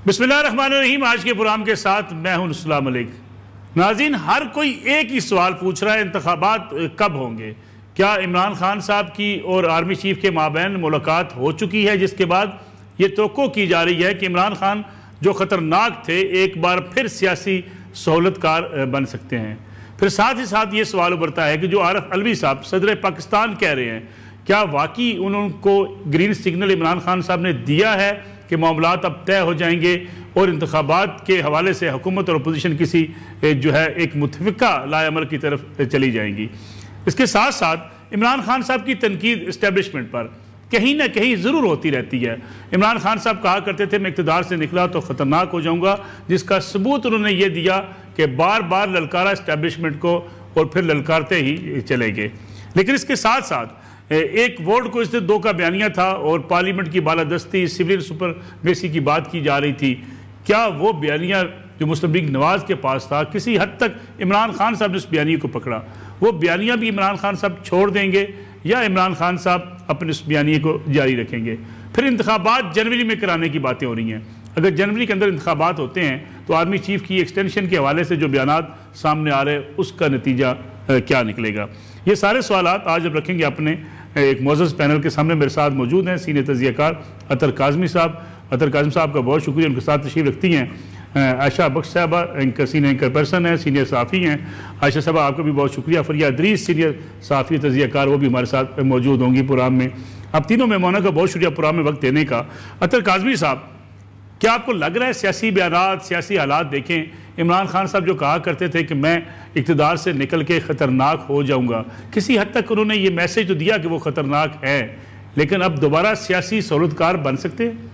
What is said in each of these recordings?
बिस्मिल्लाहिर्रहमानिर्रहीम। आज के प्रोग्राम के साथ मैं हूं अस्सलाम वालेकुम। नाज़रीन, हर कोई एक ही सवाल पूछ रहा है, इंतखाबात कब होंगे? क्या इमरान खान साहब की और आर्मी चीफ के माबैन मुलाकात हो चुकी है, जिसके बाद ये तवक्को की जा रही है कि इमरान खान जो ख़तरनाक थे एक बार फिर सियासी सहूलतकार बन सकते हैं? फिर साथ ही साथ ये सवाल उभरता है कि जो आरिफ अलवी साहब सदर पाकिस्तान कह रहे हैं, क्या वाकई उनको ग्रीन सिग्नल इमरान खान साहब ने दिया है कि मामलात अब तय हो जाएंगे और इंतखाबात के हवाले से हुकूमत और अपोजिशन किसी जो है एक मुतफ़िका लाएअमल की तरफ चली जाएंगी? इसके साथ साथ इमरान खान साहब की तनकीद इस्टेब्लिशमेंट पर कहीं ना कहीं ज़रूर होती रहती है। इमरान खान साहब कहा करते थे मैं इक़्तिदार से निकला तो ख़तरनाक हो जाऊँगा, जिसका सबूत उन्होंने ये दिया कि बार बार ललकारा इस्टेब्लिशमेंट को और फिर ललकारते ही चले गए। लेकिन इसके साथ साथ एक वोट को इससे दो का बयानिया था और पार्लियामेंट की बालादस्ती सिविल सुपरमेसी की बात की जा रही थी। क्या वो बयानिया जो मुस्लिम लीग नवाज के पास था, किसी हद तक इमरान खान साहब ने उस बयानिया को पकड़ा, वो बयानिया भी इमरान खान साहब छोड़ देंगे या इमरान खान साहब अपने उस बयानिया को जारी रखेंगे? फिर इंतखाबात जनवरी में कराने की बातें हो रही हैं। अगर जनवरी के अंदर इंतखाबात होते हैं तो आर्मी चीफ की एक्सटेंशन के हवाले से जो बयानात सामने आ रहे हैं उसका नतीजा क्या निकलेगा? ये सारे सवालात आज अब रखेंगे अपने एक मोअज़्ज़ज़ पैनल के सामने। मेरे साथ मौजूद हैं सीनियर तज़कियाकार अतर काज़मी साहब। अतर काज़मी साहब का बहुत शुक्रिया, उनके साथ तशरीफ़ रखती हैं आयशा बख्श साहबा, एंकर सीनियर एंकर पर्सन है, सीनियर सहाफ़ी हैं। आयशा साहबा आपका भी बहुत शुक्रिया। फरिया इदरीस सीनियर सहाफ़ी तज़कियाकार, वो भी हमारे साथ मौजूद होंगी प्रोग्राम में। अब तीनों मेहमानों का बहुत शुक्रिया प्रोग्राम में वक्त देने का। अतर काज़मी साहब, क्या आपको लग रहा है सियासी बयानात, सियासी हालात देखें, इमरान खान साहब जो कहा करते थे कि मैं इक़्तिदार से निकल के ख़तरनाक हो जाऊंगा, किसी हद तक उन्होंने ये मैसेज तो दिया कि वो ख़तरनाक है, लेकिन अब दोबारा सियासी सहूलतकार बन सकते हैं?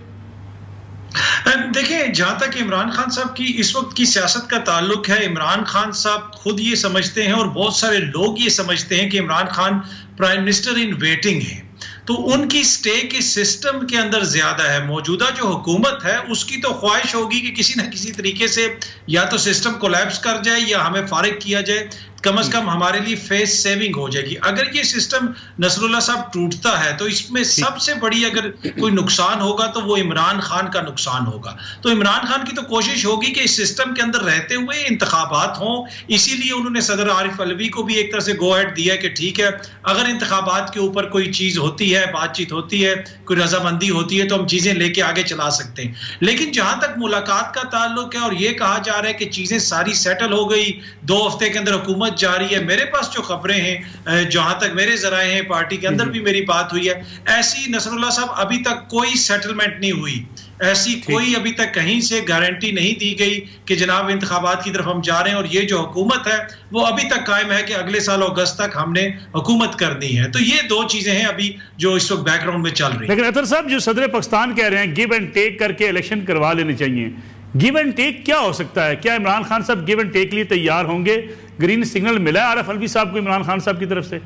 देखिए, जहां तक इमरान खान साहब की इस वक्त की सियासत का ताल्लुक है, इमरान खान साहब खुद ये समझते हैं और बहुत सारे लोग ये समझते हैं कि Imran Khan prime minister in waiting है, तो उनकी स्टेक इस सिस्टम के अंदर ज्यादा है। मौजूदा जो हुकूमत है उसकी तो ख्वाहिश होगी कि किसी ना किसी तरीके से या तो सिस्टम कोलैप्स कर जाए या हमें फारिग किया जाए, कम से कम हमारे लिए फेस सेविंग हो जाएगी। अगर ये सिस्टम नसरुल्लाह साहब टूटता है तो इसमें सबसे बड़ी अगर कोई नुकसान होगा तो वो इमरान खान का नुकसान होगा। तो इमरान खान की तो कोशिश होगी कि इस सिस्टम के अंदर रहते हुए इंतखाबात हों, इसीलिए उन्होंने सदर आरिफ अलवी को भी एक तरह से गो अहेड दिया कि ठीक है, अगर इंतखाबात के ऊपर कोई चीज होती है, बातचीत होती है, कोई रजामंदी होती है तो हम चीजें लेके आगे चला सकते हैं। लेकिन जहां तक मुलाकात का ताल्लुक है और ये कहा जा रहा है कि चीजें सारी सेटल हो गई, 2 हफ्ते के अंदर हुकूमत जारी है, मेरे पास जो खबरें हैं, जहां तक मेरे जराए हैं, पार्टी के अंदर भी मेरी बात हुई है, ऐसी नसरुल्लाह साहब अभी तक कोई सेटलमेंट नहीं हुई, ऐसी कोई अभी तक कहीं से गारंटी नहीं दी गई कि जनाब इंतखाबात की तरफ हम जा रहे हैं। और ये जो हुकूमत है वो अभी तक कायम है कि अगले साल अगस्त तक हमने हुकूमत करनी है। तो ये 2 चीजें हैं अभी जो इस वक्त बैकग्राउंड में चल रही है। लेकिन अतर साहब, जो सदर पाकिस्तान कह रहे हैं गिव एंड टेक करके इलेक्शन करवा लेने चाहिए, गिव एंड टेक क्या हो सकता है? क्या इमरान खान साहब गिव एंड टेक लिए तैयार होंगे? ग्रीन सिग्नल मिला है आरिफ अलवी साहब को इमरान खान साहब की तरफ से?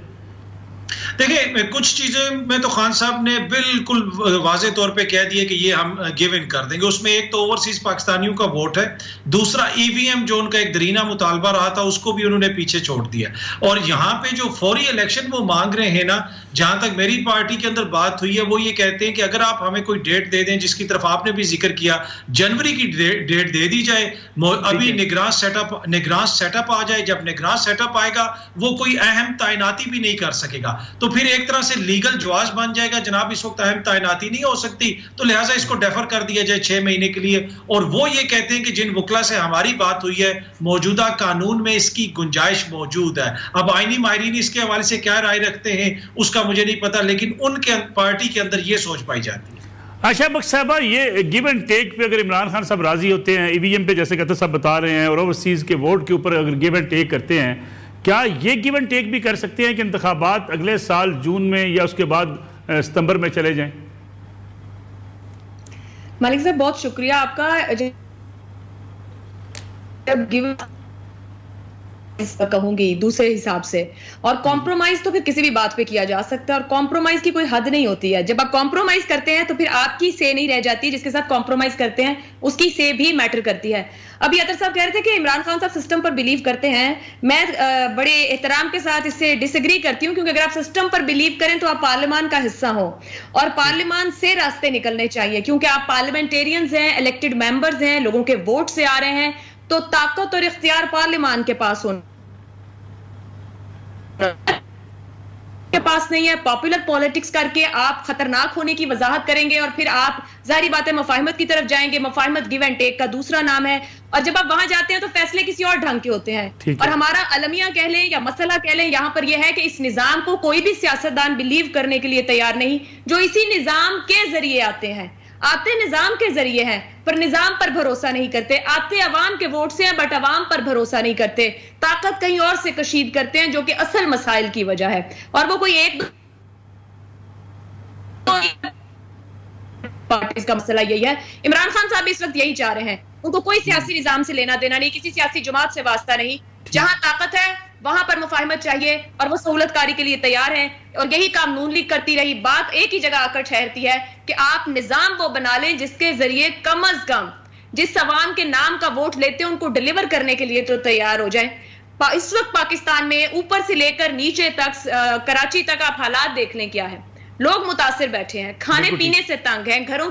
देखिए, कुछ चीजें में तो खान साहब ने बिल्कुल वाज़े तौर पे कह दिए कि ये हम गिव इन कर देंगे। उसमें एक तो ओवरसीज पाकिस्तानियों का वोट है, दूसरा ईवीएम जो उनका एक दरीना मुतालबा रहा था उसको भी उन्होंने पीछे छोड़ दिया। और यहाँ पे जो फौरी इलेक्शन वो मांग रहे हैं ना, जहां तक मेरी पार्टी के अंदर बात हुई है, वो ये कहते हैं कि अगर आप हमें कोई डेट दे दें, जिसकी तरफ आपने भी जिक्र किया, जनवरी की डेट दे दी जाए, अभी निगरान सेटअप आ जाए, जब निगरान सेटअप आएगा वो कोई अहम तैनाती भी नहीं कर सकेगा, तो फिर एक तरह से लीगल जवाज बन जाएगा, जनाब इस वक्त अहम तैनाती नहीं हो सकती, तो लिहाजा इसको डेफर कर दिया जाए 6 महीने के लिए। और वो ये कहते हैं कि जिन वकला से हमारी बात हुई है, मौजूदा कानून में इसकी गुंजाइश मौजूद है। अब आईनी माहिरीन इसके हवाले से क्या राय रखते हैं उसका मुझे नहीं पता, लेकिन उनके पार्टी के अंदर ये सोच पाई जाती है। आयशा बख्श साहबा, ये गिव एंड टेक पे अगर इमरान खान साहब राजी होते हैं, ईवीएम पे जैसे कहते साहब बता रहे हैं, और ओवरसीज के वोट के ऊपर अगर गिव एंड टेक करते हैं, क्या ये गिव एंड टेक भी कर सकते हैं कि इंतखाबात अगले साल जून में या उसके बाद सितंबर में चले जाएं? मालिक साहब, बहुत शुक्रिया आपका। कहूंगी दूसरे हिसाब से। और कॉम्प्रोमाइज तो फिर किसी भी बात पे किया जा सकता है, और कॉम्प्रोमाइज की कोई हद नहीं होती है। जब आप कॉम्प्रोमाइज करते हैं तो फिर आपकी से नहीं रह जाती, जिसके साथ कॉम्प्रोमाइज करते हैं उसकी से भी मैटर करती है। अभी अतर साहब कह रहे थे कि इमरान खान साहब सिस्टम पर बिलीव करते हैं। मैं बड़े एहतराम के साथ इससे डिसएग्री करती हूँ, क्योंकि अगर आप सिस्टम पर बिलीव करें तो आप पार्लियामान का हिस्सा हो, और पार्लियामान से रास्ते निकलने चाहिए, क्योंकि आप पार्लियामेंटेरियंस हैं, इलेक्टेड मेंबर्स हैं, लोगों के वोट से आ रहे हैं, तो ताकत और इख्तियार पार्लियामान के पास के पास नहीं है। पॉपुलर पॉलिटिक्स करके आप खतरनाक होने की वजाहत करेंगे, और फिर आप जाहिर बात है मफाहिमत की तरफ जाएंगे। मफाहिमत गिव एंड टेक का दूसरा नाम है, और जब आप वहां जाते हैं तो फैसले किसी और ढंग के होते हैं। और हमारा अलमिया कह लें या मसला कह लें, यहां पर यह है कि इस निजाम को कोई भी सियासतदान बिलीव करने के लिए तैयार नहीं, जो इसी निजाम के जरिए आते निजाम के जरिए हैं, पर निजाम पर भरोसा नहीं करते। आते अवाम के वोट से हैं, बट अवाम पर भरोसा नहीं करते। ताकत कहीं और से कशीद करते हैं, जो कि असल मसाइल की वजह है। और वो कोई एक पार्टीज का मसला यही है। इमरान खान साहब इस वक्त यही चाह रहे हैं, उनको कोई सियासी निजाम से लेना देना नहीं, किसी सियासी जमात से वास्ता नहीं। जहां ताकत है वहां पर मुफाहिमत चाहिए, और वो सहूलतकारी के लिए तैयार है। और यही काम नून लीग करती रही। बात एक ही जगह आकर ठहरती है कि आप निजाम वो बना लें जिसके जरिए कम अज कम जिस अवाम के नाम का वोट लेते हैं उनको डिलीवर करने के लिए तो तैयार हो जाए। इस वक्त पाकिस्तान में ऊपर से लेकर नीचे तक, कराची तक आप हालात देख लें क्या है। लोग मुतासिर बैठे हैं, खाने पीने से तंग हैं, घरों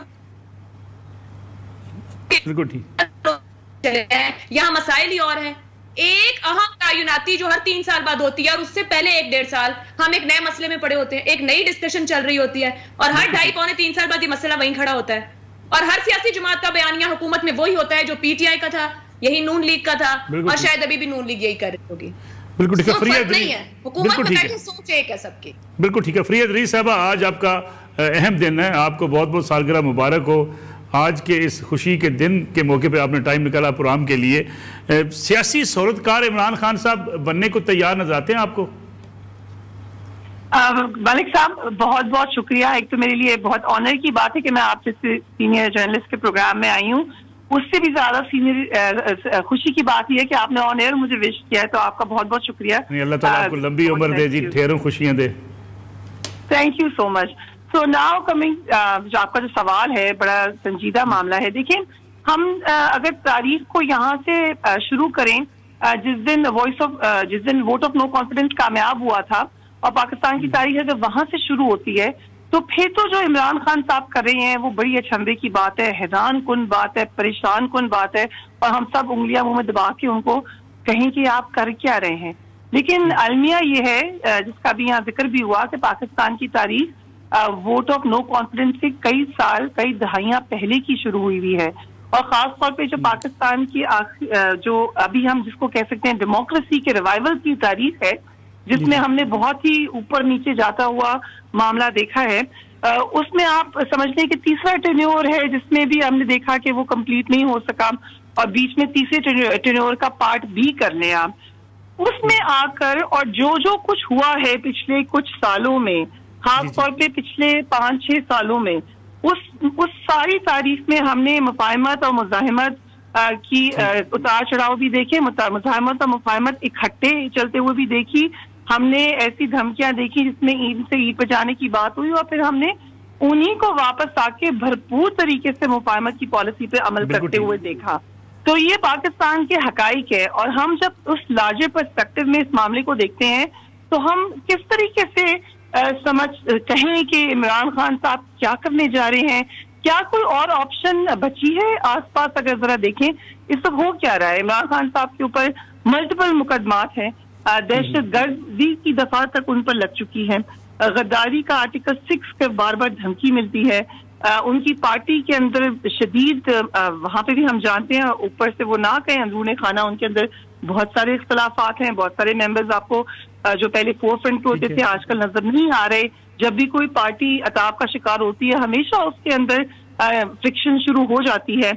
यहाँ मसाइल ही और हैं। एक अहम तयनाती जो हर 3 साल बाद होती है, और उससे पहले 1-1.5 साल हम एक नए मसले में पड़े होते हैं, एक नई डिस्कशन चल रही होती है, और हर 2.5-3 साल बाद ये मसला वहीं खड़ा होता है। और हर सियासी जमात का बयानिया हुकूमत में वही होता है जो पीटीआई का था, यही नून लीग का था, और शायद अभी भी नून लीग यही कर रही होगी। बिल्कुल ठीक है, फर्क नहीं है, हुकूमत में बैठे सोच एक है सबकी। बिल्कुल ठीक है। फरीद अदरीस साहबा, आज आपका अहम दिन है, आपको बहुत बहुत सालगिरह मुबारक हो। आज के इस खुशी के दिन के मौके पे आपने टाइम निकाला प्रोग्राम के लिए। सियासी सहूलतकार इमरान खान साहब बनने को तैयार नजर आते हैं आपको? मलिक साहब, बहुत बहुत शुक्रिया। एक तो मेरे लिए बहुत ऑनर की बात है कि मैं आप जैसे सीनियर जर्नलिस्ट के प्रोग्राम में आई हूँ। उससे भी ज्यादा सीनियर खुशी की बात यह है कि आपने ऑन एयर मुझे विश किया है, तो आपका बहुत बहुत शुक्रिया। अल्लाह ताला आपको लंबी उम्र दे जी, ढेरों खुशियां दे। Thank you so much. So now coming, जो आपका जो सवाल है बड़ा संजीदा मामला है। देखिए, हम अगर तारीख को यहाँ से शुरू करें, जिस दिन वोट ऑफ नो कॉन्फिडेंस कामयाब हुआ था, और पाकिस्तान की तारीख अगर वहां से शुरू होती है, तो फिर तो जो इमरान खान साहब कर रहे हैं वो बड़ी अचंभे की बात है, हैरान कुन बात है, परेशान कुन बात है, और हम सब उंगलियां मुंह में दबा के उनको कहें कि आप कर क्या रहे हैं। लेकिन अलमिया ये है, जिसका भी यहाँ जिक्र भी हुआ, कि पाकिस्तान की तारीख वोट ऑफ नो कॉन्फिडेंस से कई साल, कई दहाइयां पहले की शुरू हुई है। और खास तौर पे जो पाकिस्तान की जो अभी हम जिसको कह सकते हैं डेमोक्रेसी के रिवाइवल की तारीख है, जिसमें हमने बहुत ही ऊपर नीचे जाता हुआ मामला देखा है, उसमें आप समझ लें कि तीसरा टेन्योर है, जिसमें भी हमने देखा कि वो कंप्लीट नहीं हो सका, और बीच में तीसरे टेन्योर का पार्ट भी कर लें आप। उसमें आकर और जो कुछ हुआ है पिछले कुछ सालों में, खास तौर पे पिछले 5-6 सालों में, उस सारी तारीख में हमने मुफाहिमत और मुजाहिमत की उतार चढ़ाव भी देखे, मुजाहिमत और मुफाहिमत इकट्ठे चलते हुए भी देखी। हमने ऐसी धमकियां देखी जिसमें ईद से ईद पर जाने की बात हुई, और फिर हमने उन्हीं को वापस आके भरपूर तरीके से मुफाहिमत की पॉलिसी पे अमल करते हुए देखा। तो ये पाकिस्तान के हकाइक है, और हम जब उस लार्जर पर्सपेक्टिव में इस मामले को देखते हैं, तो हम किस तरीके से कहें कि इमरान खान साहब क्या करने जा रहे हैं, क्या कोई और ऑप्शन बची है आसपास? अगर जरा देखें इस वक्त हो क्या रहा है। इमरान खान साहब के ऊपर मल्टीपल मुकदमात हैं, दहशतगर्दी की दफा तक उन पर लग चुकी है, गद्दारी का आर्टिकल 6 के बार बार धमकी मिलती है, उनकी पार्टी के अंदर शदीद, वहां पे भी हम जानते हैं, ऊपर से वो ना कहें अंदरूने खाना उनके अंदर बहुत सारे इख्तलाफात हैं, बहुत सारे मेंबर्स आपको जो पहले फोरफ्रंट पे होते थे आजकल नजर नहीं आ रहे। जब भी कोई पार्टी अताब का शिकार होती है, हमेशा उसके अंदर फ्रिक्शन शुरू हो जाती है।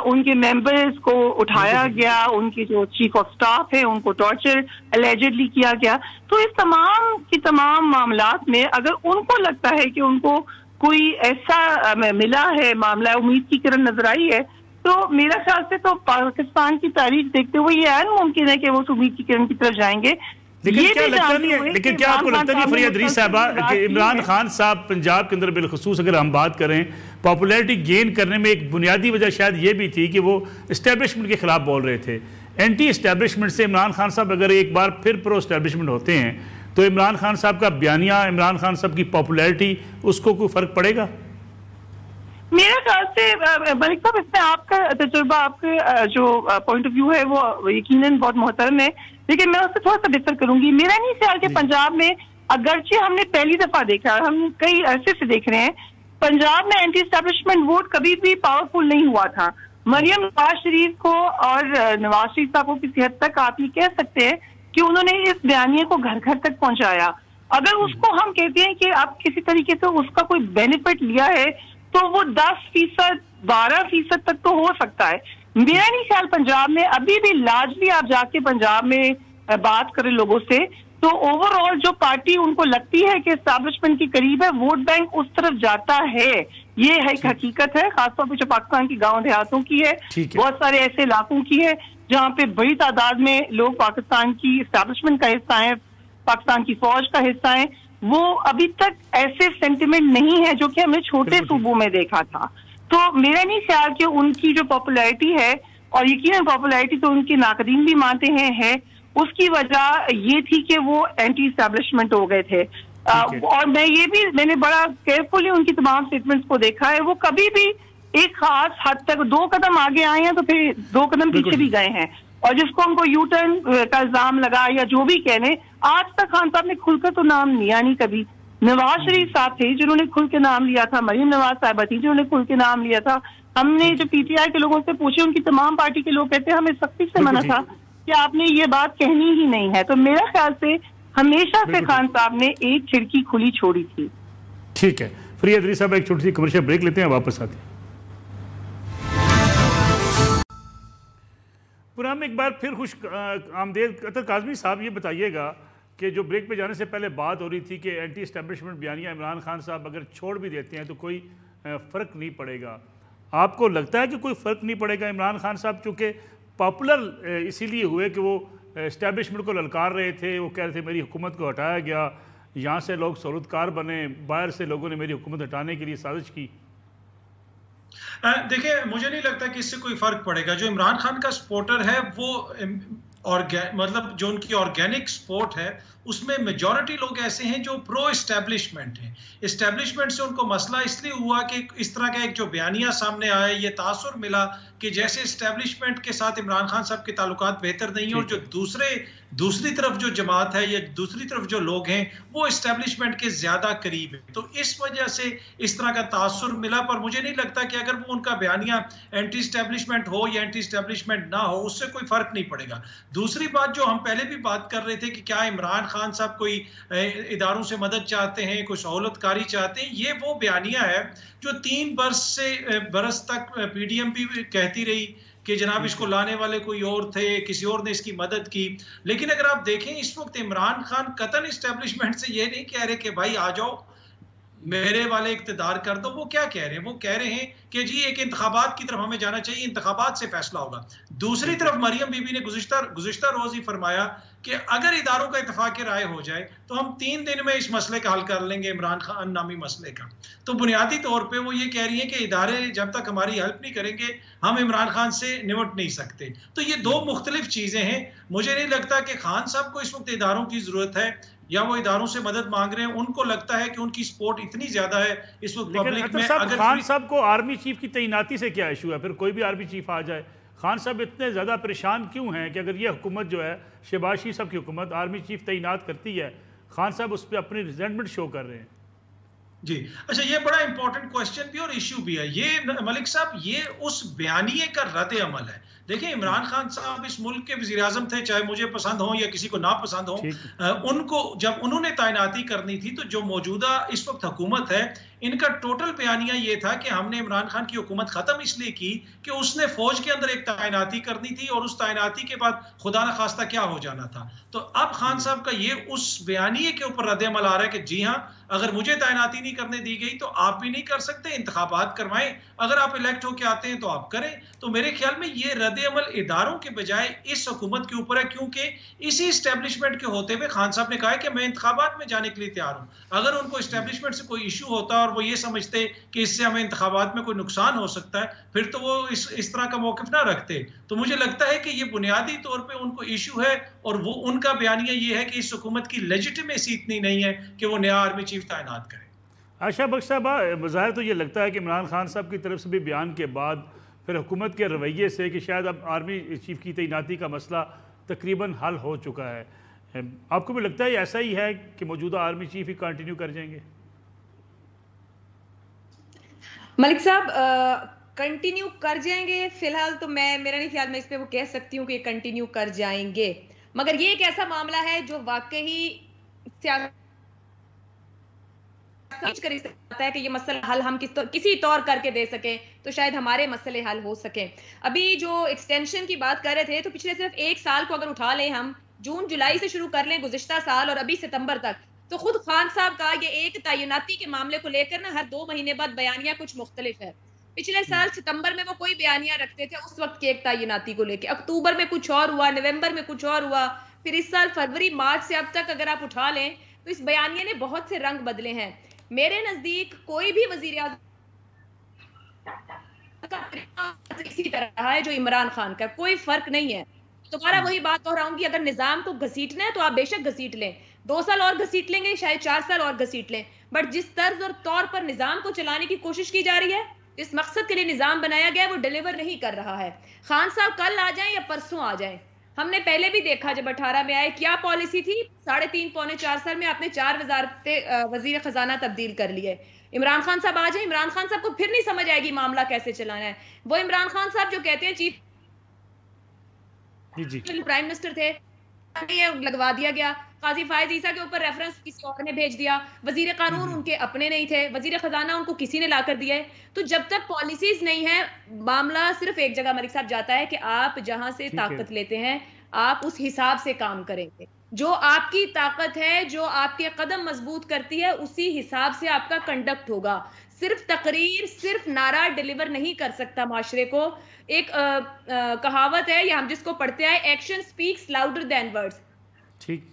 उनके मेंबर्स को उठाया गया, उनके जो चीफ ऑफ स्टाफ है उनको टॉर्चर एलिजेडली किया गया। तो इस तमाम की तमाम मामलात में अगर उनको लगता है कि उनको कोई ऐसा मिला है, मामला उम्मीद की किरण नजर आई है, तो मेरा ख्याल से तो पाकिस्तान की तारीख देखते हुए ये मुमकिन है कि वो उम्मीद की किरण की तरफ जाएंगे। लेकिन क्या लगता नहीं है, लेकिन क्या आपको लगता नहीं फरिया अदरीस साहबा कि इमरान खान साहब पंजाब के अंदर बिलखसूस अगर हम बात करें पॉपुलैरिटी गेन करने में एक बुनियादी वजह शायद ये भी थी कि वो इस्टेब्लिशमेंट के खिलाफ बोल रहे थे, एंटी इस्टेब्लिशमेंट से इमरान खान साहब अगर एक बार फिर प्रो इस्टेब्लिशमेंट होते हैं तो इमरान खान साहब का बयानिया, इमरान खान साहब की पॉपुलैरिटी, उसको कोई फर्क पड़ेगा? मेरे ख्याल से मलिक साहब इसमें आपका तजुर्बा, आपके जो पॉइंट ऑफ व्यू है वो यकीनन बहुत मोहतरम है, लेकिन मैं उससे थोड़ा सा डिफर करूंगी। मेरा नहीं ख्याल कि पंजाब में, अगरचे हमने पहली दफा देखा, हम कई अरसे से देख रहे हैं, पंजाब में एंटी एस्टेब्लिशमेंट वोट कभी भी पावरफुल नहीं हुआ था। मरियम नवाज शरीफ को और नवाज शरीफ साहब को किसी हद तक आप ये कह सकते हैं कि उन्होंने इस बयानिए को घर घर तक पहुंचाया। अगर उसको हम कहते हैं कि आप किसी तरीके से उसका कोई बेनिफिट लिया है तो वो 10%, 12% तक तो हो सकता है। मेरा नहीं ख्याल पंजाब में अभी भी लार्जली आप जाके पंजाब में बात करें लोगों से तो ओवरऑल जो पार्टी उनको लगती है कि एस्टैब्लिशमेंट के करीब है, वोट बैंक उस तरफ जाता है। ये है एक हकीकत है, खासतौर पर जो पाकिस्तान की गांव देहातों की है, बहुत सारे ऐसे इलाकों की है जहाँ पे बड़ी तादाद में लोग पाकिस्तान की एस्टैब्लिशमेंट का हिस्सा है, पाकिस्तान की फौज का हिस्सा है। वो अभी तक ऐसे सेंटिमेंट नहीं है जो कि हमने छोटे सूबों में देखा था। तो मेरा नहीं ख्याल कि उनकी जो पॉपुलैरिटी है, और यकीनन पॉपुलैरिटी तो उनके नाकदीन भी मानते हैं है, उसकी वजह ये थी कि वो एंटी एस्टैब्लिशमेंट हो गए थे। और मैंने बड़ा केयरफुली उनकी तमाम स्टेटमेंट्स को देखा है, वो कभी भी एक खास हद तक 2 कदम आगे आए हैं तो फिर 2 कदम पीछे भी गए हैं। और जिसको हमको यू टर्न का इल्जाम लगा या जो भी कहने, आज तक खान साहब ने खुलकर तो नाम लिया नहीं कभी। नवाज शरीफ साहब थे जिन्होंने खुल के नाम लिया था, मरीम नवाज साहबा थी जिन्होंने खुल के नाम लिया था। हमने जो पीटीआई के लोगों से पूछे, उनकी तमाम पार्टी के लोग कहते हैं हमें सख्ती से मना था कि आपने ये बात कहनी ही नहीं है। तो मेरा ख्याल से हमेशा से खान साहब ने एक खिड़की खुली छोड़ी थी। ठीक है फरिया अदरीस साहब, एक छोटी सी कमर्शियल ब्रेक लेते हैं, वापस आते हैं। पुराम एक बार फिर खुश आमदेद अतर काज़मी साहब, ये बताइएगा कि जो ब्रेक पे जाने से पहले बात हो रही थी कि एंटी एस्टेब्लिशमेंट बयानिया इमरान खान साहब अगर छोड़ भी देते हैं तो कोई फ़र्क नहीं पड़ेगा। आपको लगता है कि कोई फ़र्क नहीं पड़ेगा? इमरान खान साहब चूँकि पॉपुलर इसीलिए हुए कि वो एस्टेब्लिशमेंट को ललकार रहे थे, वो कह रहे थे मेरी हुकूमत को हटाया गया, यहाँ से लोग सहूलतकार बने, बाहर से लोगों ने मेरी हुकूमत हटाने के लिए साजिश की। देखिए मुझे नहीं लगता कि इससे कोई फर्क पड़ेगा। जो इमरान खान का सपोर्टर है वो मतलब जो उनकी ऑर्गेनिक सपोर्ट है उसमें मेजॉरिटी लोग ऐसे हैं जो प्रो इस्टेब्लिशमेंट हैं। इस्टेब्लिशमेंट से उनको मसला इसलिए हुआ कि इस तरह का एक जो बयानिया सामने आया, ये तासुर मिला कि जैसे इस्टेब्लिशमेंट के साथ इमरान खान साहब के ताल्लुकात बेहतर नहीं है, और जो दूसरी तरफ जो जमात है या दूसरी तरफ जो लोग हैं वो इस्टेब्लिशमेंट के ज्यादा करीब है। तो इस वजह से इस तरह का तासुर मिला। पर मुझे नहीं लगता कि अगर वो उनका बयानिया एंटी इस्टेब्लिशमेंट हो या एंटी इस्टेब्लिशमेंट ना हो, उससे कोई फर्क नहीं पड़ेगा। दूसरी बात जो हम पहले भी बात कर रहे थे कि क्या इमरान खान साहब कोई इदारों से मदद चाहते हैं, कोई सहूलतकारी चाहते हैं, ये वो बयानिया है जो 3 बरस तक पीडीएम भी कहती रही कि जनाब इसको लाने वाले कोई और थे, किसी और ने इसकी मदद की। लेकिन अगर आप देखें इस वक्त इमरान खान कतन इस्टेब्लिशमेंट से ये नहीं कह रहे कि भाई आ जाओ मेरे वाले इक्तदार कर दो। वो क्या कह रहे हैं? वो कह रहे हैं कि जी एक इंतखाबात की तरफ हमें जाना चाहिए, इंतखाबात से फैसला होगा। दूसरी तरफ मरियम बीबी ने गुज़िश्ता रोज ही फरमाया कि अगर इदारों का इत्तेफाक राय हो जाए तो हम 3 दिन में इस मसले का हल कर लेंगे, इमरान खान नामी मसले का। तो बुनियादी तौर पे वो ये कह रही है कि इदारे जब तक हमारी हेल्प नहीं करेंगे हम इमरान खान से निपट नहीं सकते। तो ये 2 मुख्तलिफ चीजें हैं। मुझे नहीं लगता कि खान साहब को इस वक्त इदारों की जरूरत है या वो इदारों से मदद मांग रहे हैं। उनको लगता है कि उनकी सपोर्ट इतनी ज्यादा है इस वक्त पब्लिक में। अगर खान साहब को आर्मी चीफ की तैनाती से क्या इशू है? फिर कोई भी आर्मी चीफ आ जाए, खान साहब इतने ज़्यादा परेशान क्यों हैं कि अगर ये हुकूमत जो है शहबाज शरीफ साहब की हुकूमत आर्मी चीफ तैनात करती है, खान साहब उस पर अपनी रिजेंटमेंट शो कर रहे हैं? जी अच्छा, ये बड़ा इंपॉर्टेंट क्वेश्चन भी और इश्यू भी है। ये मलिक साहब ये उस बयानिए का रद्द अमल है। देखिए इमरान खान साहब इस मुल्क के वजीर आजम थे, चाहे मुझे पसंद हो या किसी को ना पसंद हो। उनको जब उन्होंने तैनाती करनी थी तो जो मौजूदा इस वक्त हुकूमत है इनका टोटल बयानिया ये था कि हमने इमरान खान की हुकूमत खत्म इसलिए की कि उसने फौज के अंदर एक तैनाती करनी थी और उस तैनाती के बाद खुदा न खास्ता क्या हो जाना था। तो अब खान साहब का ये उस बयानिए के ऊपर रद्द अमल आ रहा है कि जी हाँ अगर मुझे तैनाती नहीं करने दी गई तो आप भी नहीं कर सकते, इंतखाबात करवाएं, अगर आप इलेक्ट होके आते हैं तो आप करें। तो मेरे ख्याल में ये रद्द-ए-अमल इदारों के बजाय इस हुकूमत के ऊपर है, क्योंकि इसी इस्टेब्लिशमेंट के होते हुए खान साहब ने कहा है कि मैं इंतखाबात में जाने के लिए तैयार हूं। अगर उनको इस्टेब्लिशमेंट से कोई इशू होता और वो ये समझते कि इससे हमें इंतखाबात में कोई नुकसान हो सकता है, फिर तो वो इस तरह का मौक़िफ़ ना रखते। तो मुझे लगता है कि ये बुनियादी तौर पे उनको इशू है, और वो उनका बयानिया ये है कि इस हुकूमत की लेजिटिमेसी इतनी नहीं है कि वो नया आर्मी चीफ तैनात करे। आशा बख्श साहब, ज़ाहिर तो ये लगता है कि इमरान खान साहब की तरफ से भी बयान के बाद फिर हुकूमत के रवैये से कि शायद अब आर्मी चीफ की तैनाती का मसला तकरीबन हल हो चुका है। आपको भी लगता है ऐसा ही है कि मौजूदा आर्मी चीफ ही कंटिन्यू कर जाएंगे? मलिक साहब कंटिन्यू कर जाएंगे, फिलहाल तो मेरा नहीं ख्याल मैं इस पे वो कह सकती हूँ कि कंटिन्यू कर जाएंगे, मगर ये एक ऐसा मामला है जो वाकई कर सकता है कि ये मसला हल हम किसी तौर करके दे सके, तो शायद हमारे मसले हल हो सके। अभी जो एक्सटेंशन की बात कर रहे थे, तो पिछले सिर्फ एक साल को अगर उठा लें, हम जून जुलाई से शुरू कर लें गुज़िश्ता साल और अभी सितंबर तक, तो खुद खान साहब का ये एक तैनाती के मामले को लेकर ना हर 2 महीने बाद बयानिया कुछ मुख्तलिफ है। पिछले साल सितंबर में वो कोई बयानिया रखते थे उस वक्त के एक तैनाती को लेकर, अक्टूबर में कुछ और हुआ, नवंबर में कुछ और हुआ, फिर इस साल फरवरी मार्च से अब तक अगर आप उठा लें तो इस बयानिया ने बहुत से रंग बदले हैं। मेरे नजदीक कोई भी वजीर आज़म इसी तरह है जो इमरान खान का, कोई फर्क नहीं है। दोबारा वही बात दोहराऊंगी, अगर निजाम को घसीटना है तो आप बेशक घसीट लें, 2 साल और घसीट लेंगे, शायद 4 साल और घसीट लें, बट जिस तर्ज और तौर पर निजाम को चलाने की कोशिश की जा रही है, जिस मकसद के लिए निजाम बनाया गया है, वो डिलीवर नहीं कर रहा है। खान साहब कल आ जाएं या परसों आ जाएं, हमने पहले भी देखा जब 18 में आए क्या पॉलिसी थी, 3.5 पौने 4 साल में आपने 4 वजीर खजाना तब्दील कर लिए। इमरान खान साहब आ जाए, इमरान खान साहब को फिर नहीं समझ आएगी मामला कैसे चलाना है। वो इमरान खान साहब जो कहते हैं चीफ प्राइम मिनिस्टर थे, ये लगवा दिया गया, काजी फायज ईसा के ऊपर रेफरेंस किसी और ने भेज दिया, वजीर कानून उनके अपने नहीं थे, वजीर खजाना उनको किसी ने लाकर दिया है। तो जब तक पॉलिसीज नहीं है, मामला सिर्फ एक जगह मलिक साहब जाता है कि आप जहां से ताकत लेते हैं आप उस हिसाब से काम करेंगे, जो आपकी ताकत है, जो आपके कदम मजबूत करती है, उसी हिसाब से आपका कंडक्ट होगा। सिर्फ तकरीर, सिर्फ नारा डिलीवर नहीं कर सकता माशरे को। एक कहावत है, या हम जिसको पढ़ते आए, action speaks louder than words. ठीक,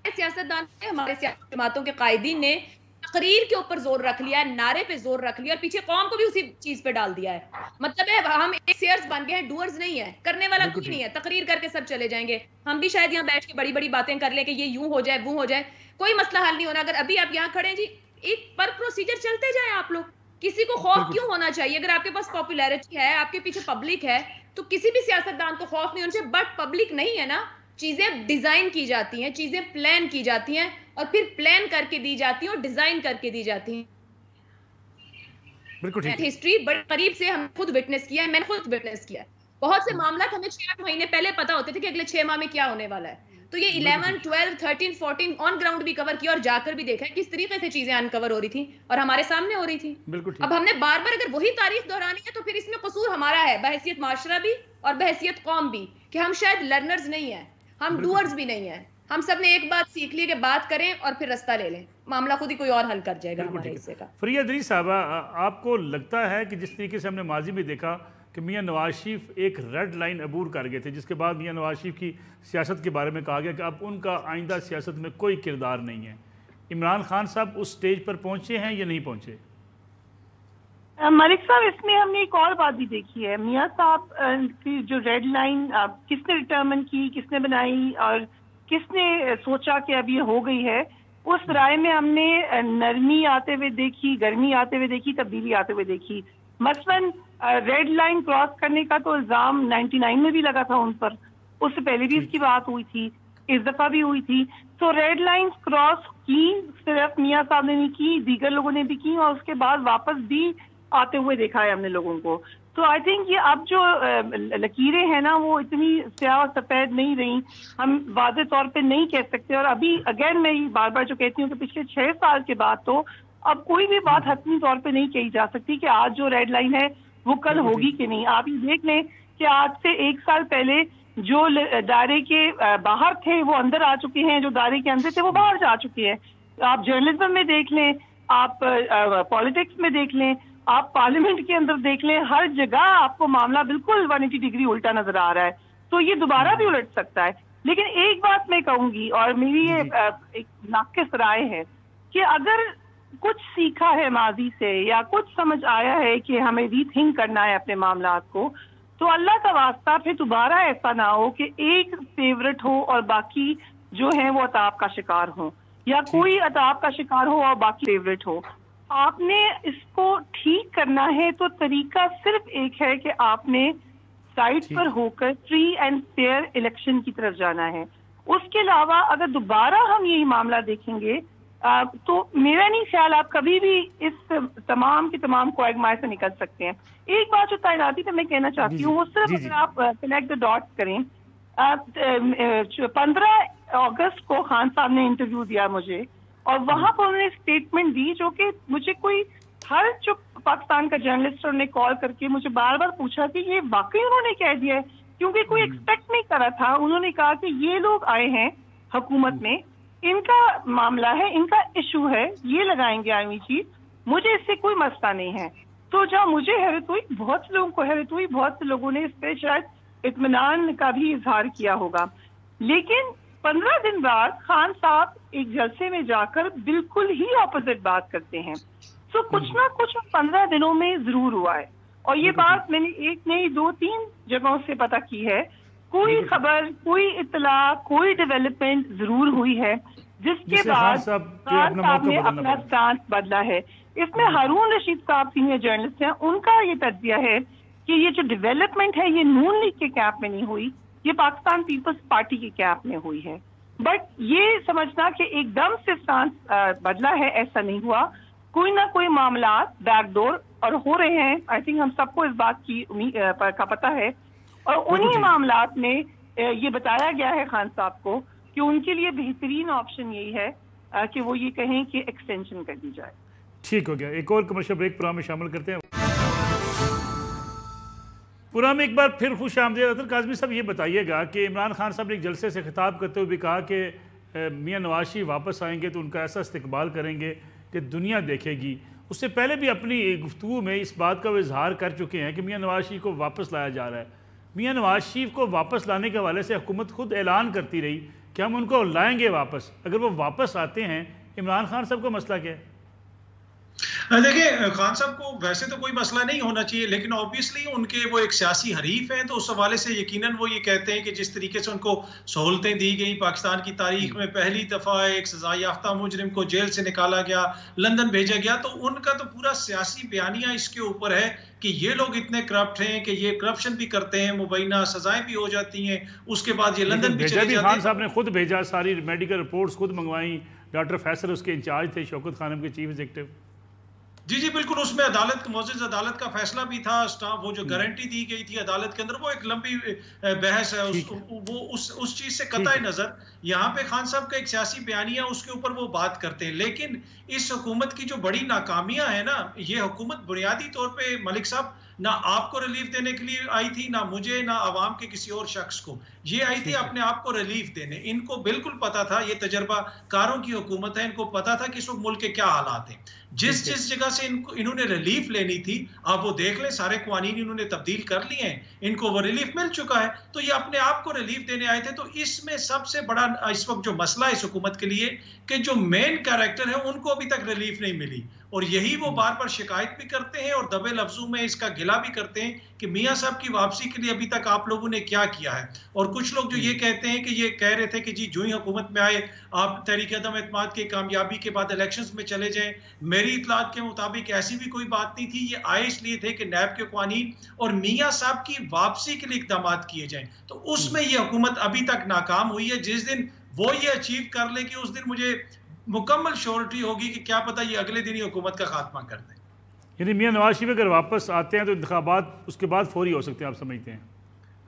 सियासतदान ने, हमारे सियासी जमातों के कायदीन ने तकरीर के ऊपर जोर रख लिया, नारे पे जोर रख लिया और पीछे कौम को भी उसी चीज पे डाल दिया है। मतलब है हम एक सेयर्स बन गए हैं, डूअर्स नहीं है, करने वाला कोई नहीं है, तकरीर करके सब चले जाएंगे। हम भी शायद यहाँ बैठ के बड़ी बड़ी बातें कर ले कि ये यूं हो जाए वो हो जाए, कोई मसला हल नहीं होना। अगर अभी आप यहाँ खड़े हैं जी, एक पर प्रोसीजर चलते जाए आप लोग, किसी को खौफ क्यों होना चाहिए? अगर आपके पास पॉपुलैरिटी है, आपके पीछे पब्लिक है, तो किसी भी सियासतदान को खौफ नहीं होना चाहिए। बट पब्लिक नहीं है ना, चीजें डिजाइन की जाती हैं, चीजें प्लान की जाती हैं और फिर प्लान करके दी जाती हैं और डिजाइन करके दी जाती हैं। बिल्कुल ठीक। हिस्ट्री बड़े करीब से हम खुद विटनेस किया है, मैंने खुद विटनेस किया है। बहुत से मामला हमें 6-8 महीने पहले पता होते थे कि अगले 6 माह में क्या होने वाला है। तो ये 11, 12, 13, 14 ऑन ग्राउंड भी कवर किया और जाकर भी देखा है किस तरीके से चीजें अनकवर हो रही थी और हमारे सामने हो रही थी। बिल्कुल। अब हमने बार बार अगर वही तारीख दोहरानी है तो फिर इसमें कसूर हमारा है, बहैसियत माशरा भी और बहैसियत कौम भी, कि हम शायद लर्नर्स नहीं है, हम डूअर्स भी नहीं है। हम सब ने एक बात सीख ली कि बात करें और फिर रास्ता ले लें, मामला खुद ही कोई और हल कर जाएगा हमारे हिस्से का। फरिया अदरीस साहबा, आपको लगता है कि जिस तरीके से हमने माजी में देखा कि मियां नवाज शरीफ एक रेड लाइन अबूर कर गए थे, जिसके बाद मियां नवाज शरीफ की सियासत के बारे में कहा गया कि अब उनका आइंदा सियासत में कोई किरदार नहीं है, इमरान खान साहब उस स्टेज पर पहुंचे हैं या नहीं पहुंचे? मलिक साहब, इसमें हमने एक और बात भी देखी है। मियां साहब की जो रेड लाइन किसने डिटर्मिन की, किसने बनाई और किसने सोचा कि अब ये हो गई है, उस राय में हमने नरमी आते हुए देखी, गर्मी आते हुए देखी, तब्दीली आते हुए देखी। मसलन रेड लाइन क्रॉस करने का तो इल्जाम 99 में भी लगा था उन पर, उससे पहले भी इसकी बात हुई थी, इस दफा भी हुई थी। तो रेड लाइन क्रॉस की सिर्फ मियां साहब ने नहीं की, दीगर लोगों ने भी की और उसके बाद वापस भी आते हुए देखा है हमने लोगों को। तो आई थिंक ये अब जो लकीरें हैं ना, वो इतनी स्याह और सफेद नहीं रही, हम वाज़े तौर पे नहीं कह सकते। और अभी अगेन मैं बार बार जो कहती हूँ कि पिछले 6 साल के बाद तो अब कोई भी बात हतमी तौर पे नहीं कही जा सकती कि आज जो रेड लाइन है वो कल होगी कि नहीं। आप ये देख लें कि आज से 1 साल पहले जो दायरे के बाहर थे वो अंदर आ चुके हैं, जो दायरे के अंदर थे वो बाहर जा चुके हैं। आप जर्नलिज्म में देख लें, आप पॉलिटिक्स में देख लें, आप पार्लियामेंट के अंदर देख लें, हर जगह आपको मामला बिल्कुल 180 डिग्री उल्टा नजर आ रहा है। तो ये दोबारा भी उलट सकता है। लेकिन एक बात मैं कहूंगी, और मेरी ये एक नाक़िस राय है, कि अगर कुछ सीखा है माजी से या कुछ समझ आया है कि हमें रीथिंक करना है अपने मामलात को, तो अल्लाह का वास्ता फिर दोबारा ऐसा ना हो कि एक फेवरेट हो और बाकी जो है वो अताब का शिकार हो, या कोई अताब का शिकार हो और बाकी फेवरेट हो। आपने इसको ठीक करना है तो तरीका सिर्फ एक है कि आपने साइड पर होकर फ्री एंड फेयर इलेक्शन की तरफ जाना है। उसके अलावा अगर दोबारा हम यही मामला देखेंगे तो मेरा नहीं ख्याल आप कभी भी इस तमाम के तमाम क्वागमायर से निकल सकते हैं। एक बात जो तैनाती पे मैं कहना चाहती हूँ वो सिर्फ अगर आप कनेक्ट द डॉट्स करें, 15 अगस्त को खान साहब ने इंटरव्यू दिया मुझे, और वहां पर उन्होंने स्टेटमेंट दी जो कि मुझे कोई हर जो पाकिस्तान का जर्नलिस्ट ने कॉल करके मुझे बार बार पूछा कि ये वाकई उन्होंने कह दिया है, क्योंकि कोई एक्सपेक्ट नहीं कर रहा था। उन्होंने कहा कि ये लोग आए हैं हुकूमत में, इनका मामला है, इनका इशू है, ये लगाएंगे आर्मी चीफ, मुझे इससे कोई मसला नहीं है। तो जहाँ मुझे हैरत हुई, बहुत से लोगों को हैरत हुई, बहुत से लोगों ने इस पर शायद इत्मीनान का भी इजहार किया होगा। लेकिन 15 दिन बाद खान साहब एक जलसे में जाकर बिल्कुल ही ऑपोजिट बात करते हैं। तो कुछ ना कुछ 15 दिनों में जरूर हुआ है, और ये बात मैंने एक नहीं 2-3 जगहों से पता की है। कोई खबर, कोई इत्तला, कोई डेवलपमेंट जरूर हुई है जिसके बाद खान साहब ने अपना स्टांस बदला है। इसमें हारून रशीद साहब सीनियर जर्नलिस्ट हैं, उनका ये तज्जिया है कि ये जो डेवलपमेंट है ये नून लीग के कैंप में नहीं हुई, ये पाकिस्तान पीपल्स पार्टी के कैंप में हुई है। बट ये समझना कि एकदम से स्टांस बदला है, ऐसा नहीं हुआ। कोई ना कोई मामला बैकडोर और हो रहे हैं। आई थिंक हम सबको इस बात की का पता है, और उन्हीं मामलात में ये बताया गया है खान साहब को कि उनके लिए बेहतरीन ऑप्शन यही है कि वो ये कहें कि एक्सटेंशन कर दी जाए। ठीक हो गया, एक और कमर्शियल ब्रेक प्रोग्राम में शामिल करते हैं। प्रोग्राम में एक बार फिर खुश आमदीद। अतर काज़मी साहब, ये बताइएगा कि इमरान खान साहब ने एक जलसे से खिताब करते हुए भी कहा कि मियां नवाज शरीफ वापस आएंगे तो उनका ऐसा इस्तकबाल करेंगे कि दुनिया देखेगी। उससे पहले भी अपनी गुफ्तगू में इस बात का वो इजहार कर चुके हैं कि मियां नवाज शरीफ को वापस लाया जा रहा है। मियां नवाज शरीफ को वापस लाने के हवाले से हुकूमत खुद ऐलान करती रही कि हम उनको लाएंगे वापस। अगर वो वापस आते हैं, इमरान खान साहब का मसला क्या है? देखिए, खान साहब को वैसे तो कोई मसला नहीं होना चाहिए, लेकिन ऑब्वियसली उनके वो एक सियासी हरीफ हैं, तो उस हवाले से यकीनन वो ये कहते हैं कि जिस तरीके से उनको सहूलतें दी गई, पाकिस्तान की तारीख में पहली दफ़ा एक सजा याफ्ता मुजरिम को जेल से निकाला गया, लंदन भेजा गया, तो उनका तो पूरा सियासी बयानिया इसके ऊपर है कि ये लोग इतने करप्ट हैं कि ये करप्शन भी करते हैं, मुबैना सजाएं भी हो जाती हैं, उसके बाद ये लंदन भी चले जाते हैं। खान साहब ने खुद भेजा, सारी मेडिकल रिपोर्ट्स खुद मंगवाई, डॉक्टर फैसल उसके इंचार्ज थे, शौकत खानम के चीफ एग्जीक्यूटिव। जी बिल्कुल, उसमें अदालत, मोअज़्ज़िज़ अदालत का फैसला भी था। वो जो गारंटी दी गई थी अदालत के अंदर, वो एक लंबी बहस है, वो उस चीज से कतई नजर। यहाँ पे खान साहब का एक सियासी बयानिया, उसके ऊपर वो बात करते हैं। लेकिन इस हुकूमत की जो बड़ी नाकामियां है ना, ये हुकूमत बुनियादी तौर पे मलिक साहब ना आपको रिलीफ देने के लिए आई थी, ना मुझे, ना आवाम के किसी और शख्स को। ये आई थी अपने आप को रिलीफ देने। इनको बिल्कुल पता था, ये तजर्बा कारों की हुकूमत है, इनको पता था कि इस वक्त मुल्क के क्या हालात हैं। जिस जगह से इन्होंने रिलीफ लेनी थी, आप वो देख लें, सारे कानून इन्होंने तब्दील कर लिए हैं, इनको वो रिलीफ मिल चुका है, तो ये अपने आप को रिलीफ देने आए थे। तो इसमें सबसे बड़ा इस वक्त जो मसला है इस हुकूमत के लिए कि जो मेन कैरेक्टर है उनको अभी तक रिलीफ नहीं मिली, और यही वो बार बार शिकायत भी करते हैं और दबे लफ्जों में इसका गिला भी करते हैं कि मियां साहब की वापसी के लिए अभी तक आप लोगों ने क्या किया है। और कुछ लोग जो ये कहते हैं कि ये कह रहे थे कि जी जो ही हुकूमत में आए आप तहरीक अदम एतमाद की कामयाबी के बाद इलेक्शंस में चले जाएं। मेरी इतलात के मुताबिक ऐसी भी कोई बात नहीं थी, ये आए इसलिए थे कि नैब के कानून और मियां साहब की वापसी के लिए इकदाम किए जाएं। तो उसमें ये हुकूमत अभी तक नाकाम हुई है। जिस दिन वो ये अचीव कर ले कि उस दिन मुझे मुकम्मल श्योरिटी होगी कि क्या पता ये अगले दिन ही हुकूमत का खात्मा कर दें। यानी मियां नवाज शरीफ अगर वापस आते हैं तो इंतखाबात उसके बाद फौरी हो सकते हैं, आप समझते हैं?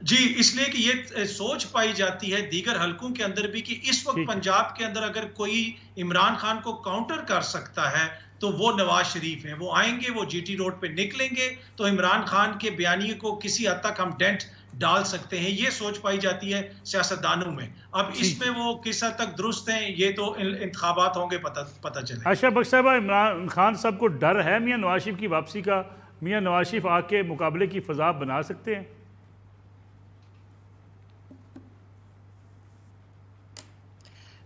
जी, इसलिए कि ये सोच पाई जाती है दीगर हलकों के अंदर भी कि इस वक्त पंजाब के अंदर अगर कोई इमरान खान को काउंटर कर सकता है तो वो नवाज शरीफ हैं। वो आएंगे, वो जीटी रोड पे निकलेंगे तो इमरान खान के बयानिए को किसी हद तक हम डेंट डाल सकते हैं, ये सोच पाई जाती है सियासतदानों में। अब इसमें वो किस हद तक दुरुस्त हैं ये तो इंतखाबात होंगे पता चले। आशा बख्श साहब, इमरान खान साहब को डर है मियां नवाज शरीफ की वापसी का? मियां नवाज शरीफ आके मुकाबले की फजा बना सकते हैं?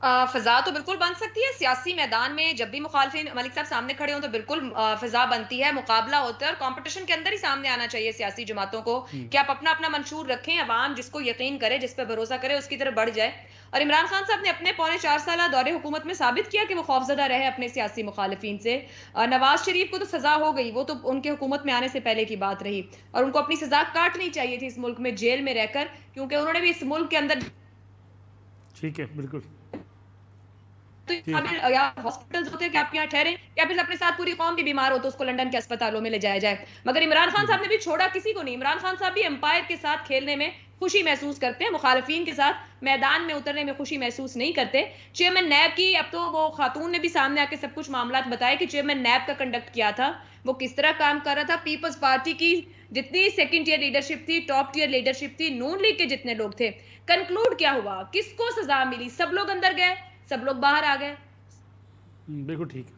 फिजा तो बिल्कुल बन सकती है। सियासी मैदान में जब भी मुखालिफिन मलिक साहब सामने खड़े हों तो बिल्कुल फिजा बनती है, मुकाबला होता है और कंपटीशन के अंदर ही सामने आना चाहिए सियासी जमातों को कि आप अपना अपना मंशूर रखें, अवाम जिसको यकीन करे, जिस पर भरोसा करे, उसकी तरफ बढ़ जाए। और इमरान खान साहब ने अपने 4.25 साल दौरे हुकूमत में साबित किया कि वो खौफजदा रहे अपने सियासी मुखालिफिन से। नवाज शरीफ को तो सजा हो गई, वो तो उनके हुकूमत में आने से पहले की बात रही और उनको अपनी सजा काटनी चाहिए थी इस मुल्क में जेल में रहकर, क्योंकि उन्होंने भी इस मुल्क के अंदर, ठीक है, बिल्कुल हॉस्पिटल्स होते हैं कि आप यहाँ ठहरे, या फिर अपने साथ पूरी कौम भी बीमार हो तो उसको लंदन के अस्पतालों में ले जाया जाए। मगर इमरान खान साहब ने भी छोड़ा किसी को नहीं। इमरान खान साहब भी एम्पायर के साथ खेलने में खुशी महसूस करते हैं, मुखालिफिन के साथ मैदान में उतरने में खुशी महसूस नहीं करते। चेयरमैन नैब की, अब तो वो खातून ने भी सामने आके सब कुछ मामला बताया कि चेयरमैन नैब का कंडक्ट किया था, वो किस तरह काम कर रहा था। पीपल्स पार्टी की जितनी सेकंड टियर लीडरशिप थी, टॉप टियर लीडरशिप थी, नून लीग के जितने लोग थे, कंक्लूड क्या हुआ, किसको सजा मिली? सब लोग अंदर गए, सब लोग बाहर आ गए। बिल्कुल ठीक है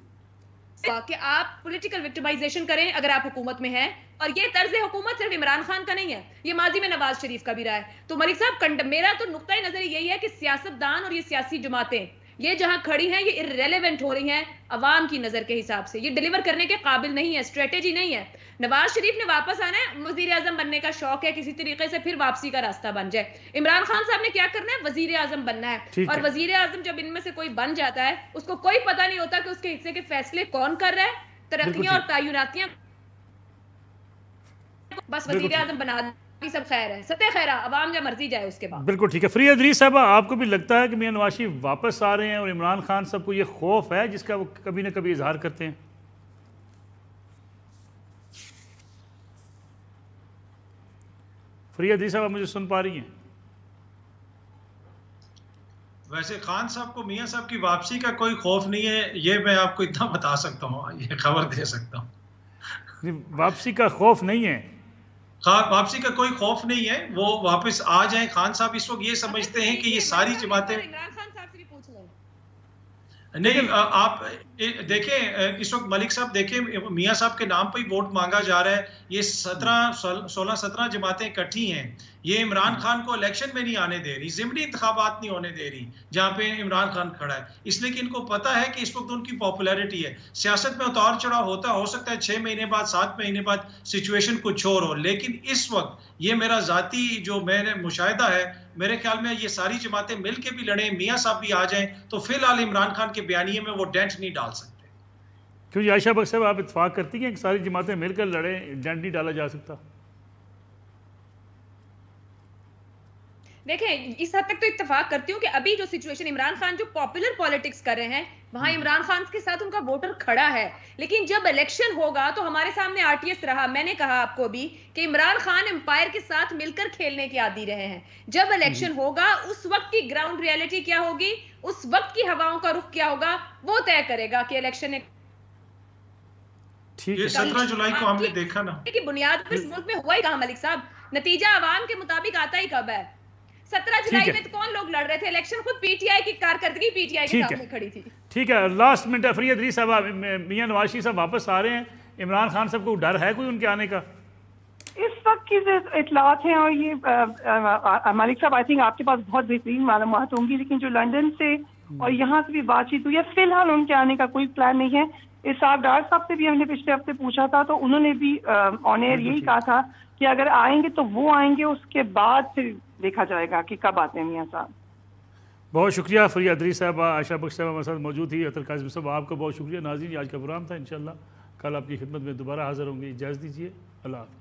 कि आप पॉलिटिकल विक्टिमाइजेशन करें अगर आप हुकूमत में हैं, और ये तर्ज हुकूमत सिर्फ इमरान खान का नहीं है, ये माजी में नवाज शरीफ का भी रहा है। तो मलिक साहब, मेरा तो नुक्ता नजर यही है कि सियासतदान और ये सियासी जमातें ये जहां खड़ी हैं ये इररेलेवेंट हो रही हैं अवाम की नजर के हिसाब से, ये डिलीवर करने के काबिल नहीं है, स्ट्रेटेजी नहीं है। नवाज शरीफ ने वापस आना है, वजीर आजम बनने का शौक है, किसी तरीके से फिर वापसी का रास्ता बन जाए। इमरान खान साहब ने क्या करना है, वजीर आजम बनना है, और वजीर आजम जब इनमें से कोई बन जाता है उसको कोई पता नहीं होता कि उसके हिस्से के फैसले कौन कर रहा है, तरक्कियां और तायुनातियां बस वजीर आजम बना सब खैर है, सत्य खैरा, अवाम जब मर्जी जाए उसके बाद। बिल्कुल ठीक है। फरीदा इदरीस साहब, आपको भी लगता है कि मियां नवाज शरीफ वापस आ रहे हैं और इमरान खान साहब को ये खौफ है जिसका वो कभी ना कभी इजहार करते हैं? फरीदा इदरीस साहब, आप मुझे सुन पा रही हैं? वैसे खान साहब को मियां साहब की वापसी का कोई खौफ नहीं है, ये मैं आपको इतना बता सकता हूँ, ये खबर दे सकता हूँ। वापसी का खौफ नहीं है, वापसी का कोई खौफ नहीं है, वो वापस आ जाएं। खान साहब इस वक्त ये समझते हैं कि ये सारी जमातें, नहीं आप देखें इस वक्त मलिक साहब देखें, मियां साहब के नाम पर ही वोट मांगा जा रहा है। ये 16-17 जमातें इकट्ठी हैं, ये इमरान खान को इलेक्शन में नहीं आने दे रही, ज़िमनी इंतखाबात नहीं होने दे रही जहां पे इमरान खान खड़ा है, इसलिए कि इनको पता है कि इस वक्त उनकी पॉपुलैरिटी है। सियासत में उतार चढ़ाव होता हो सकता है 6 महीने बाद, 7 महीने बाद सिचुएशन कुछ और हो, लेकिन इस वक्त ये मेरा जाती जो मैंने मुशाहिदा है, मेरे ख्याल में ये सारी जमातें मिल के भी लड़ें, मियाँ साहब भी आ जाएं, तो फिलहाल इमरान खान के बयानिए में वो डेंट नहीं डाल सकते। क्यों आयशा बख्श साहब, आप इत्तेफाक करती हैं कि सारी जमातें मिलकर लड़ें, डेंट नहीं डाला जा सकता? देखें, इस हद तक तो इत्तेफाक करती हूँ कि अभी जो सिचुएशन, इमरान खान जो पॉपुलर पॉलिटिक्स कर रहे हैं वहां इमरान खान के साथ उनका वोटर खड़ा है, लेकिन जब इलेक्शन होगा तो हमारे सामने आरटीएस रहा। मैंने कहा आपको भी कि इमरान खान एम्पायर के साथ मिलकर खेलने के आदी रहे हैं। जब इलेक्शन होगा उस वक्त की ग्राउंड रियलिटी क्या होगी, उस वक्त की हवाओं का रुख क्या होगा, वो तय करेगा कि इलेक्शन ये 17 जुलाई को हमने देखा ना कि बुनियाद पर इस मुल्क में हुआ ही कहा मलिक साहब, नतीजा अवाम के मुताबिक आता ही कब है। 17 जुलाई में तो कौन लोग लड़ रहे थे इलेक्शन, खुद पीटीआई की कारकर्दगी पीटीआई के सामने खड़ी थी। ठीक है, लास्ट मिनट है। फरीदा इदरीस साहब, मियां नवाज शरीफ साहब वापस आ रहे हैं, इमरान खान साहब को डर है कोई उनके आने का? इस वक्त की जो इतलात हैं, और ये मलिक साहब आई थिंक आपके पास बहुत बेहतरीन मालूमात होंगी, लेकिन जो लंदन से और यहाँ से भी बातचीत हुई है, फिलहाल उनके आने का कोई प्लान नहीं है। इसाक डार साहब से भी हमने पिछले हफ्ते पूछा था, तो उन्होंने भी ऑन एयर यही कहा था कि अगर आएंगे तो वो आएंगे, उसके बाद फिर देखा जाएगा कि कब आते हैं मियां साहब। बहुत शुक्रिया फरीदा इदरीस साहब, आयशा बख्श साहब हमारे साथ मौजूद थी, अतर काज़िम साहब आपका बहुत शुक्रिया। नाज़रीन, आज का प्रोग्राम था, इंशाल्लाह कल आपकी खिदमत में दोबारा हाजिर होंगे। इजाज़त दीजिए, अल्लाह हाफ़िज़।